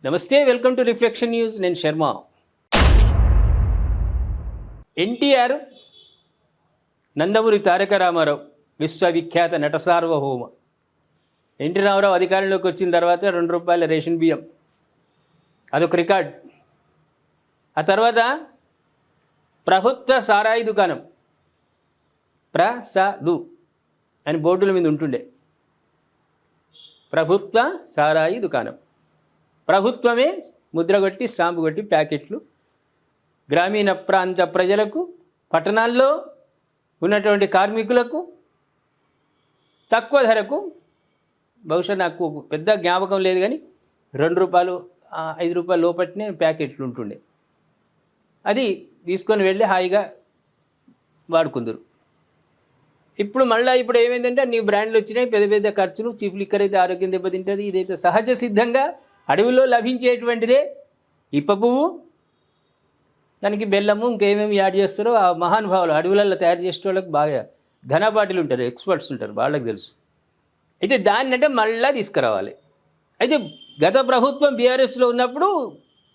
నమస్తే, welcome to reflection news. నేను శర్మ. ఎన్టీఆర్, నందమూరి తారక రామారావు విశ్వవిఖ్యాత నట సార్వభౌమ ఎన్టీ రామారావు అధికారంలోకి వచ్చిన తర్వాత ₹2 రేషన్ బియ్యం, అదొక రికార్డ్. ఆ తర్వాత ప్రభుత్వ సారాయి దుకాణం, ప్రసాదు అని బోర్డుల మీద ఉంటుండే. ప్రభుత్వ సారాయి దుకాణం, ప్రభుత్వమే ముద్రగొట్టి స్టాంపు కొట్టి ప్యాకెట్లు గ్రామీణ ప్రాంత ప్రజలకు, పట్టణాల్లో ఉన్నటువంటి కార్మికులకు తక్కువ ధరకు, బహుశా నాకు పెద్ద జ్ఞాపకం లేదు కానీ ₹2 ₹5 లోపట్నే ప్యాకెట్లు ఉంటుండే. అది తీసుకొని వెళ్ళి హాయిగా వాడుకుందరు. ఇప్పుడు ఏమైందంటే అన్ని బ్రాండ్లు వచ్చినాయి, పెద్ద పెద్ద ఖర్చులు. చీప్ లిక్కర్ అయితే ఆరోగ్యం దెబ్బతింటుంది. ఇదైతే సహజ సిద్ధంగా అడవిలో లభించేటువంటిదే ఇప్ప పువ్వు. దానికి బెల్లము ఇంకేమేమి యాడ్ చేస్తారో ఆ మహానుభావులు అడవులలో తయారు చేసే వాళ్ళకి బాగా ఘనపాటిలు ఉంటారు, ఎక్స్పర్ట్స్ ఉంటారు, వాళ్ళకి తెలుసు. అయితే దాన్ని అంటే మళ్ళా తీసుకురావాలి. అయితే గత ప్రభుత్వం బీఆర్ఎస్లో ఉన్నప్పుడు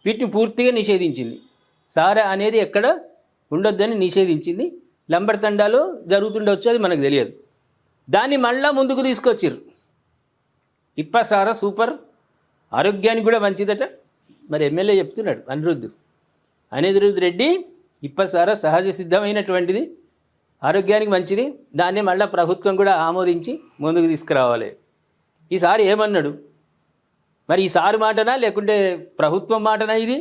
వీటిని పూర్తిగా నిషేధించింది. సారా అనేది ఎక్కడ ఉండొద్దని నిషేధించింది. లంబడతండాలో జరుగుతుండొచ్చు, అది మనకు తెలియదు. దాన్ని మళ్ళా ముందుకు తీసుకొచ్చారు. ఇప్ప సారా సూపర్, ఆరోగ్యానికి కూడా మంచిదట. మరి ఎమ్మెల్యే చెప్తున్నాడు అనిరుద్ధ్ రెడ్డి, ఇప్ప సారా సహజ సిద్ధమైనటువంటిది, ఆరోగ్యానికి మంచిది, దాన్ని మళ్ళీ ప్రభుత్వం కూడా ఆమోదించి ముందుకు తీసుకురావాలి. ఈసారి ఏమన్నాడు మరి? ఈ సారు మాటనా లేకుంటే ప్రభుత్వం మాటనా? ఇది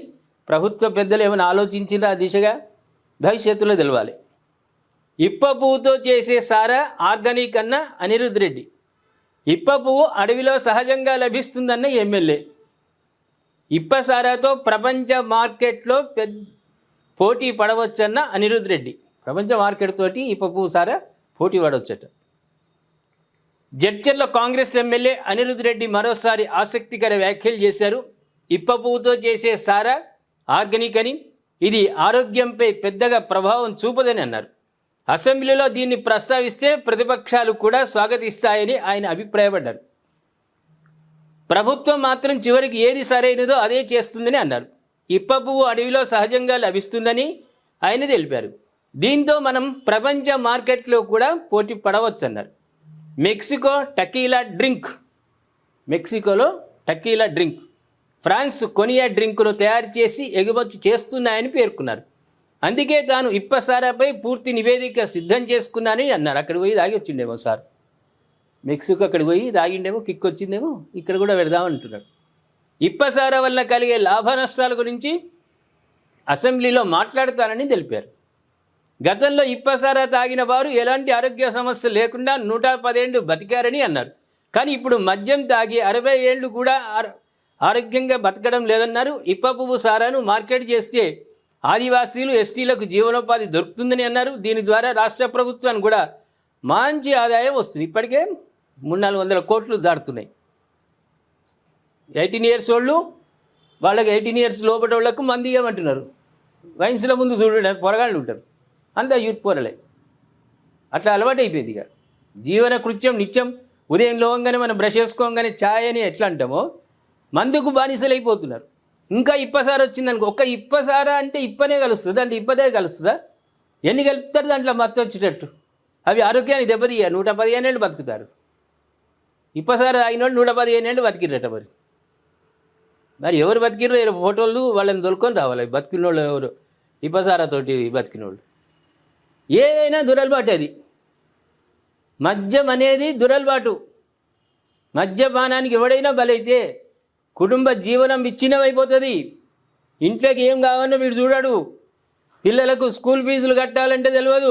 ప్రభుత్వ పెద్దలు ఏమైనా ఆలోచించిందా ఆ దిశగా? భవిష్యత్తులో తెలవాలి. ఇప్ప పువ్వుతో చేసే సారా ఆర్గానిక్ అన్న అనిరుద్ధ్ రెడ్డి, ఇప్ప పువ్వు అడవిలో సహజంగా లభిస్తుందన్న ఎమ్మెల్యే, ఇప్ప సారాతో ప్రపంచ మార్కెట్లో పోటీ పడవచ్చన్న అనిరుద్ధ్ రెడ్డి. ప్రపంచ మార్కెట్ తోటి ఇప్ప పువ్వు సారా పోటీ పడవచ్చట. జడ్చర్ల కాంగ్రెస్ ఎమ్మెల్యే అనిరుద్ధ్ రెడ్డి మరోసారి ఆసక్తికర వ్యాఖ్యలు చేశారు. ఇప్ప పువ్వుతో చేసే సారా ఆర్గానిక్ అని, ఇది ఆరోగ్యంపై పెద్దగా ప్రభావం చూపదని అన్నారు. అసెంబ్లీలో దీన్ని ప్రస్తావిస్తే ప్రతిపక్షాలు కూడా స్వాగతిస్తాయని ఆయన అభిప్రాయపడ్డారు. ప్రభుత్వం మాత్రం చివరికి ఏది సరైనదో అదే చేస్తుందని అన్నారు. ఇప్ప పువ్వు అడవిలో సహజంగా లభిస్తుందని ఆయన తెలిపారు. దీంతో మనం ప్రపంచ మార్కెట్లో కూడా పోటీ పడవచ్చన్నారు. మెక్సికోలో టకీలా డ్రింక్, ఫ్రాన్స్ కొనియా డ్రింకును తయారు చేసి ఎగుమతి చేస్తున్నాయని పేర్కొన్నారు. అందుకే తాను ఇప్ప సారాపై పూర్తి నివేదిక సిద్ధం చేసుకున్నానని అన్నారు. అక్కడికి పోయి తాగి వచ్చిండేమో సార్, మెక్సికో అక్కడికి పోయి తాగిండేమో, కిక్ వచ్చిందేమో, ఇక్కడ కూడా పెడదామంటున్నాడు. ఇప్ప సారా వల్ల కలిగే లాభ నష్టాల గురించి అసెంబ్లీలో మాట్లాడతానని తెలిపారు. గతంలో ఇప్ప సారా తాగిన వారు ఎలాంటి ఆరోగ్య సమస్య లేకుండా 110 ఏళ్ళు బతికారని అన్నారు. కానీ ఇప్పుడు మద్యం తాగి 60 ఏళ్ళు కూడా ఆరోగ్యంగా బతకడం లేదన్నారు. ఇప్ప పువ్వు సారాను మార్కెట్ చేస్తే ఆదివాసీలు, ఎస్టీలకు జీవనోపాధి దొరుకుతుందని అన్నారు. దీని ద్వారా రాష్ట్ర ప్రభుత్వానికి కూడా మంచి ఆదాయం వస్తుంది. ఇప్పటికే 300-400 కోట్లు దాటుతున్నాయి. 18 ఇయర్స్ వాళ్ళు, వాళ్ళకి 18 ఇయర్స్ లోపల వాళ్ళకు మంది ఇవ్వమంటున్నారు. వయసులో ముందు చూడండి పొరగాళ్ళు ఉంటారు, అంతా యూత్ పొరలే. అట్లా అలవాటు అయిపోయింది. ఇక జీవన కృత్యం నిత్యం ఉదయం లేవగానే మనం బ్రష్ చేసుకోగానే ఛాయ్ అని ఎట్లా అంటామో మందుకు బానిసలు అయిపోతున్నారు. ఇంకా ఇప్పసార వచ్చిందనుకో, ఒక్క ఇప్పసారా అంటే ఇప్పనే కలుస్తుంది, అంటే ఇప్పదే కలుస్తుందా? ఎన్ని కలుపుతారు దాంట్లో మత్తు వచ్చేటట్టు? అవి ఆరోగ్యానికి దెబ్బతీయ. 115 ఏళ్ళు బతుకుతారు. ఇప్పసార అయిన వాళ్ళు 115 ఏళ్ళు బతికిరట. మరి ఎవరు బతికిర్రు? ఫోటోలు వాళ్ళని దొరుకొని రావాలి. బతికిన వాళ్ళు ఎవరు? ఇప్పసారాతోటి బతికిన వాళ్ళు. ఏదైనా దురలవాటు. అది మద్యం అనేది దురలవాటు. మద్యపానానికి ఎవడైనా బలైతే కుటుంబ జీవనం విచ్ఛిన్నమైపోతుంది. ఇంట్లోకి ఏం కావాలన్నా వీడు చూడడు. పిల్లలకు స్కూల్ ఫీజులు కట్టాలంటే తెలియదు.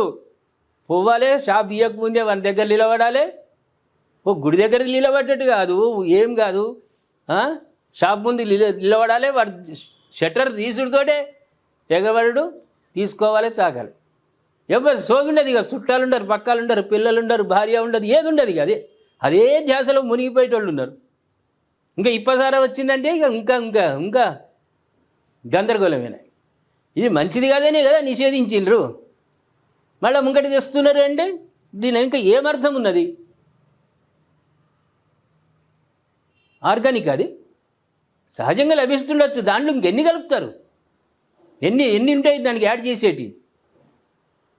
పోవాలి, షాప్ ఇవ్వకముందే వాని దగ్గర నిలబడాలి. ఓ గుడి దగ్గర నిలబడ్డట్టు కాదు, ఏం కాదు, షాప్ ముందు నిలబడాలి. వాడు షట్టర్ తీసుడుతోటే ఎగబడు, తీసుకోవాలి, తాగాలి. ఎవరు సోగుండదు. ఇక చుట్టాలు ఉండరు, పక్కాలు ఉండరు, పిల్లలు ఉండరు, భార్య ఉండదు, ఏది ఉండదు. ఇక అదే ధ్యాసలో మునిగిపోయేటోళ్ళు ఉన్నారు. ఇంకా ఇప్పసారా వచ్చిందంటే ఇక ఇంకా ఇంకా ఇంకా గందరగోళమేనా. ఇది మంచిది కాదనే కదా నిషేధించిండ్రు. మళ్ళీ ముంగటి తెస్తున్నారు అంటే దీని ఇంకా ఏమర్థం ఉన్నది? ఆర్గానిక్ అది సహజంగా లభిస్తుండొచ్చు, దాంట్లో ఇంకెన్ని కలుపుతారు, ఎన్ని ఉంటాయి దానికి యాడ్ చేసేటి,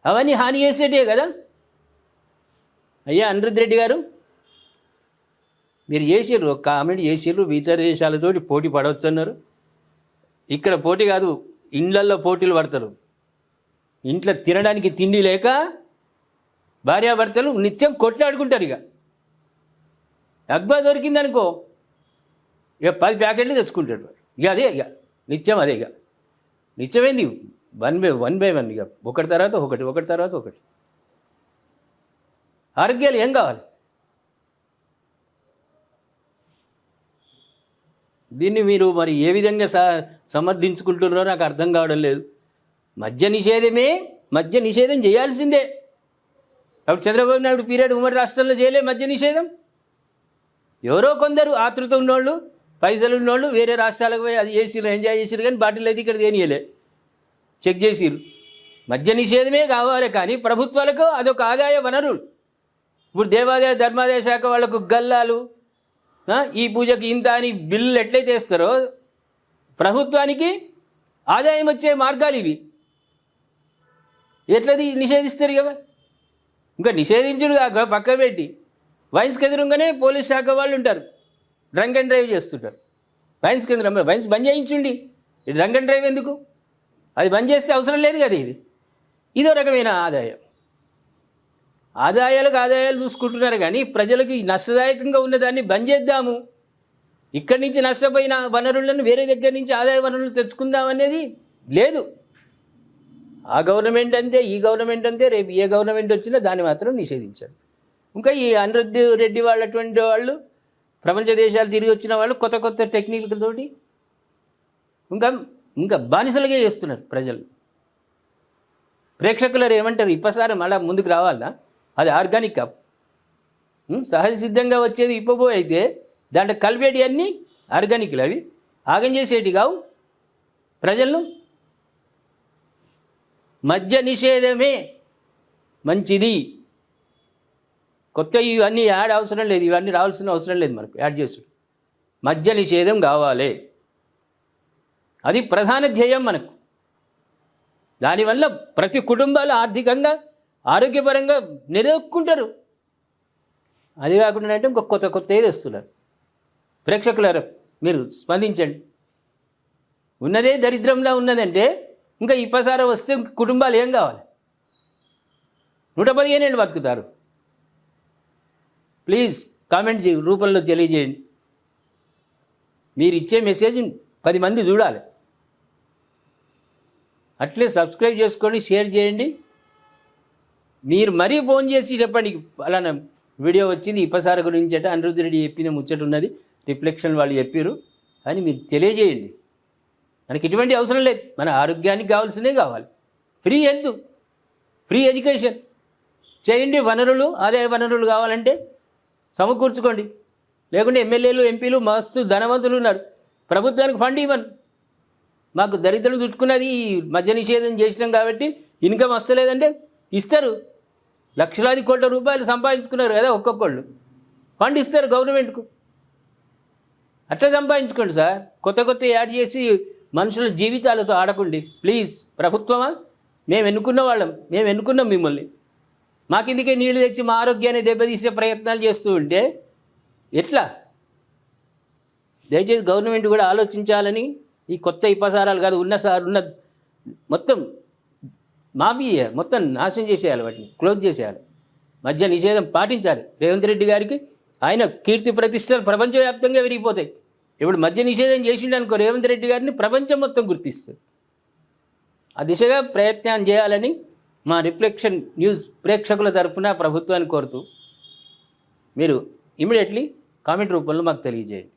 అవన్నీ హాని చేసేటే కదా. అయ్యా అనిరుద్ధ్ రెడ్డి గారు, మీరు చేసిర్రు, ఒక కామెంట్ చేసిర్రు, ఇతర దేశాలతోటి పోటీ పడవచ్చు అన్నారు. ఇక్కడ పోటీ కాదు, ఇండ్లల్లో పోటీలు పడతారు. ఇంట్లో తినడానికి తిండి లేక భార్యాభర్తలు నిత్యం కొట్లాడుకుంటారు. ఇక అగ్బా దొరికిందనుకో, ఇక 10 ప్యాకెట్లు తెచ్చుకుంటాడు. ఇక అదే, ఇక నిత్యం అదే, ఇక నిత్యమైంది వన్ బై వన్, ఇక ఒకటి తర్వాత ఒకటి. ఆరోగ్యాలు ఏం కావాలి? దీన్ని మీరు మరి ఏ విధంగా సమర్థించుకుంటున్నారో నాకు అర్థం కావడం లేదు. మద్య నిషేధం చేయాల్సిందే. అప్పుడు చంద్రబాబు నాయుడు పీరియడ్ ఉమ్మడి రాష్ట్రంలో చేయలే మద్య నిషేధం. ఎవరో కొందరు ఆతృత ఉన్నోళ్ళు, పైసలు ఉన్నోళ్ళు వేరే రాష్ట్రాలకు పోయి అది చేసిరు, ఎంజాయ్ చేసిరు, కానీ బాటిల్ అయితే ఇక్కడ దేనియలే, చెక్ చేసిరు. మద్య నిషేధమే కావాలి, కానీ ప్రభుత్వాలకు అదొక ఆదాయ వనరులు. ఇప్పుడు దేవాదాయ ధర్మాదాయ శాఖ వాళ్ళకు గల్లాలు, ఈ పూజకి ఇంత అని బిల్లులు ఎట్లయితే వేస్తారో, ప్రభుత్వానికి ఆదాయం వచ్చే మార్గాలు ఇవి. ఎట్లది నిషేధిస్తారు కదా. ఇంకా నిషేధించుడు కాక పక్క పెట్టి వైన్స్కి ఎదురుగానే పోలీస్ శాఖ వాళ్ళు ఉంటారు, డ్రంక్ అండ్ డ్రైవ్ చేస్తుంటారు. వైన్స్కి ఎదురు వైన్స్ బంద్ చేయించండి, డ్రంక్ అండ్ డ్రైవ్ ఎందుకు? అది బంద్ చేస్తే అవసరం లేదు కదా. ఇదో రకమైన ఆదాయాలు చూసుకుంటున్నారు, కానీ ప్రజలకు నష్టదాయకంగా ఉన్నదాన్ని బంద్ చేద్దాము, ఇక్కడి నుంచి నష్టపోయిన వనరులను వేరే దగ్గర నుంచి ఆదాయ వనరులు తెచ్చుకుందాం అనేది లేదు. ఆ గవర్నమెంట్ అంతే, ఈ గవర్నమెంట్ అంతే, రేపు ఏ గవర్నమెంట్ వచ్చినా దాన్ని మాత్రం నిషేధించారు. ఇంకా ఈ అనిరుద్ధ్ రెడ్డి అటువంటి వాళ్ళు, ప్రపంచ దేశాలు తిరిగి వచ్చిన వాళ్ళు కొత్త టెక్నిక్లతోటి ఇంకా బానిసలుగా చేస్తున్నారు ప్రజలు. ప్రేక్షకులు ఏమంటారు, ఇప్పసారి మళ్ళీ ముందుకు రావాలా? అది ఆర్గానిక్ కాపు, సహజ సిద్ధంగా వచ్చేది ఇప్పబో అయితే దాంట్లో కలిపేటి అన్నీ ఆర్గానిక్లు, అవి ఆగం చేసేటి కావు ప్రజలను. మద్య నిషేధమే మంచిది. కొత్త ఇవన్నీ యాడ్ అవసరం లేదు, ఇవన్నీ రావాల్సిన అవసరం లేదు మనకు యాడ్ చేసుడు. మద్య నిషేధం కావాలి, అది ప్రధాన ధ్యేయం మనకు. దానివల్ల ప్రతి కుటుంబాలు ఆర్థికంగా ఆరోగ్యపరంగా నిలదొక్కుంటారు. అది కాకుండా అంటే ఇంకొక కొత్త ఏది వస్తున్నారు. ప్రేక్షకులారా, మీరు స్పందించండి. ఉన్నదే దరిద్రంలో ఉన్నదంటే ఇంకా ఇప్పసారి వస్తే కుటుంబాలు ఏం కావాలి? 115 ఏళ్ళు బతుకుతారు. ప్లీజ్ కామెంట్ రూపంలో తెలియజేయండి. మీరు ఇచ్చే మెసేజ్ 10 మంది చూడాలి. అట్లే సబ్స్క్రైబ్ చేసుకోండి, షేర్ చేయండి. మీరు మరీ ఫోన్ చేసి చెప్పండి, అలానా వీడియో వచ్చింది ఇప్పసార గురించి అంటే అనిరుద్ధ్ రెడ్డి చెప్పిన ముచ్చట ఉన్నది, రిఫ్లెక్షన్ వాళ్ళు చెప్పారు అని మీరు తెలియజేయండి. మనకి ఇటువంటి అవసరం లేదు, మన ఆరోగ్యానికి కావాల్సినవి కావాలి. ఫ్రీ హెల్త్, ఫ్రీ ఎడ్యుకేషన్ చేయండి. వనరులు, ఆదాయ వనరులు కావాలంటే సమకూర్చుకోండి. లేకుంటే ఎమ్మెల్యేలు, ఎంపీలు మస్తు ధనవంతులు ఉన్నారు, ప్రభుత్వానికి ఫండ్ ఇవ్వను. మాకు దరిద్రం చుట్టుకున్నది ఈ మద్య నిషేధం చేసినాం కాబట్టి ఇన్కమ్ వస్తలేదంటే ఇస్తారు. లక్షలాది కోట్ల రూపాయలు సంపాదించుకున్నారు కదా ఒక్కొక్కళ్ళు, ఫండ్ ఇస్తారు గవర్నమెంట్కు. అట్లా సంపాదించుకోండి సార్. కొత్త యాడ్ చేసి మనుషుల జీవితాలతో ఆడకండి ప్లీజ్. ప్రభుత్వమా, మేము ఎన్నుకున్న వాళ్ళం, మేము ఎన్నుకున్నాం మిమ్మల్ని. మాకిందుకే నీళ్లు తెచ్చి మా ఆరోగ్యాన్ని దెబ్బతీసే ప్రయత్నాలు చేస్తూ ఉంటే ఎట్లా? దయచేసి గవర్నమెంట్ కూడా ఆలోచించాలని. ఈ కొత్త ఇప్పసారాలు కాదు, ఉన్న మొత్తం మొత్తం నాశనం చేసేయాలి, వాటిని క్లోజ్ చేసేయాలి. మద్య నిషేధం పాటించాలి. రేవంత్ రెడ్డి గారికి ఆయన కీర్తి ప్రతిష్టలు ప్రపంచవ్యాప్తంగా విరిగిపోతాయి. ఇప్పుడు మద్య నిషేధం చేసిండనుకో రేవంత్ రెడ్డి గారిని ప్రపంచం మొత్తం గుర్తిస్తుంది. ఆ దిశగా ప్రయత్నం చేయాలని మా రిఫ్లెక్షన్ న్యూస్ ప్రేక్షకుల తరఫున ప్రభుత్వాన్ని కోరుతూ మీరు ఇమీడియట్లీ కామెంట్ రూపంలో మాకు తెలియజేయండి.